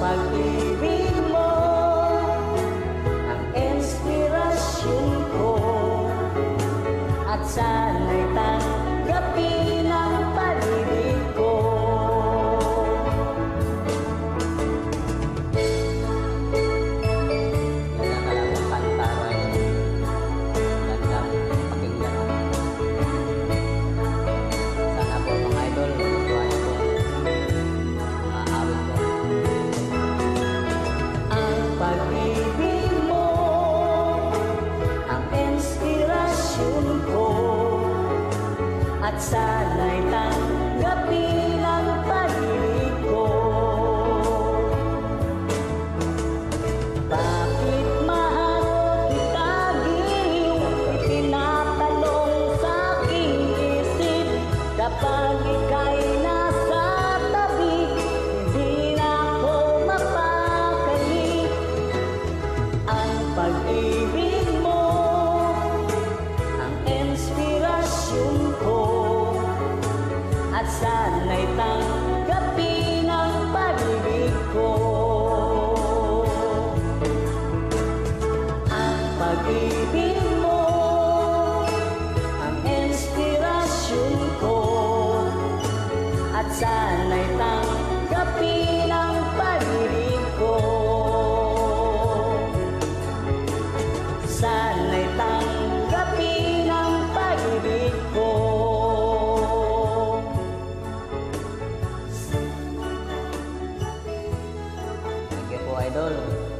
pag-ibig mo ang inspirasyon ko, at sana'y tanggapin ang pag-ibig ko. Pag-ibig mo ang inspirasyon ko, at sana'y tanggapin ang pag-ibig ko. Bakit mahal kita giliw, itinatalong sa aking isip, kapag ika'y nasa tabi, hindi na ako mapakali. Ang pag-ibig mo ang inspirasyon ko, at sana'y tanggapin ang pag-ibig ko. Ang pag-ibig mo ang inspirasyon ko, at sana'y tanggapin ang pag-ibig ko. Sana'y tanggapin ang pag-ibig ko. Thank you po, Idol.